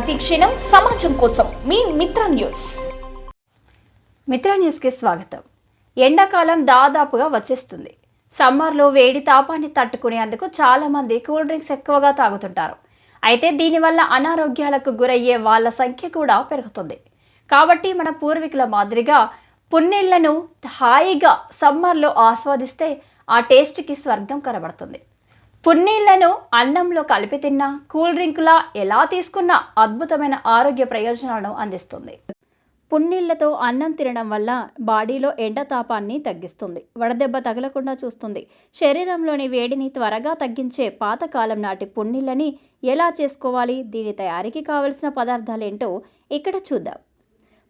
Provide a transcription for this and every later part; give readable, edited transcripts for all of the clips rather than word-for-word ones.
ప్రతి క్షణం సమాజం కోసం మీ మిత్ర న్యూస్. మిత్ర న్యూస్కి స్వాగతం. ఎండాకాలం దాదాపుగా వచ్చేస్తుంది. సమ్మర్లో వేడి తాపాన్ని తట్టుకునేందుకు చాలామంది కూల్ డ్రింక్స్ ఎక్కువగా తాగుతుంటారు. అయితే దీనివల్ల అనారోగ్యాలకు గురయ్యే వాళ్ళ సంఖ్య కూడా పెరుగుతుంది. కాబట్టి మన పూర్వీకుల మాదిరిగా పున్నీళ్లను హాయిగా సమ్మర్లో ఆస్వాదిస్తే ఆ టేస్ట్కి స్వర్గం కనబడుతుంది. పున్నీళ్లను అన్నంలో కలిపి తిన్నా, కూల్ డ్రింకులా ఎలా తీసుకున్నా అద్భుతమైన ఆరోగ్య ప్రయోజనాలను అందిస్తుంది. పున్నీళ్లతో అన్నం తినడం వల్ల బాడీలో ఎండ తాపాన్ని తగ్గిస్తుంది, వడదెబ్బ తగలకుండా చూస్తుంది. శరీరంలోని వేడిని త్వరగా తగ్గించే పాతకాలం నాటి పున్నీళ్ళని ఎలా చేసుకోవాలి, దీని తయారీకి కావలసిన పదార్థాలేంటో ఇక్కడ చూద్దాం.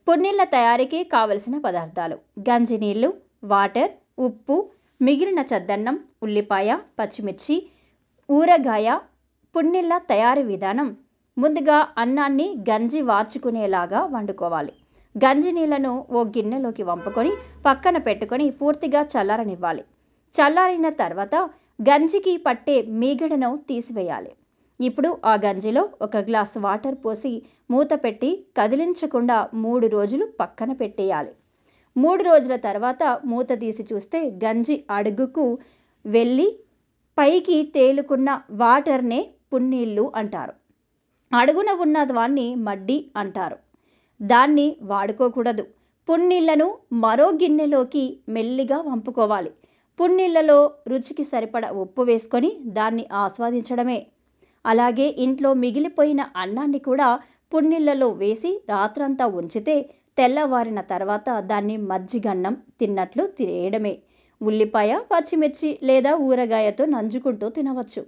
పున్నీళ్ల తయారీకి కావలసిన పదార్థాలు: గంజి నీళ్లు, వాటర్, ఉప్పు, మిగిలిన చద్దన్నం, ఉల్లిపాయ, పచ్చిమిర్చి, ఊరగాయ. పున్నీళ్ల తయారీ విధానం: ముందుగా అన్నాన్ని గంజి వార్చుకునేలాగా వండుకోవాలి. గంజి నీళ్లను ఓ గిన్నెలోకి వంపుకొని పక్కన పెట్టుకొని పూర్తిగా చల్లారనివ్వాలి. చల్లారిన తర్వాత గంజికి పట్టే మీగడను తీసివేయాలి. ఇప్పుడు ఆ గంజిలో ఒక గ్లాసు వాటర్ పోసి మూత పెట్టి కదిలించకుండా 3 రోజులు పక్కన పెట్టేయాలి. 3 రోజుల తర్వాత మూత తీసి చూస్తే గంజి అడుగుకు వెళ్ళి పైకి తేలుకున్న వాటర్నే పున్నీళ్ళు అంటారు. అడుగున ఉన్న దాన్ని మడ్డి అంటారు. దాన్ని వాడుకోకూడదు. పున్నీళ్లను మరో గిన్నెలోకి మెల్లిగా వంపుకోవాలి. పున్నీళ్లలో రుచికి సరిపడ ఉప్పు వేసుకొని దాన్ని ఆస్వాదించడమే. అలాగే ఇంట్లో మిగిలిపోయిన అన్నాన్ని కూడా పున్నీళ్లలో వేసి రాత్రంతా ఉంచితే తెల్లవారిన తర్వాత దాన్ని మజ్జిగన్నం తిన్నట్లు తినేయడమే. ఉల్లిపాయ, పచ్చిమిర్చి లేదా ఊరగాయతో నంజుకుంటూ తినవచ్చు.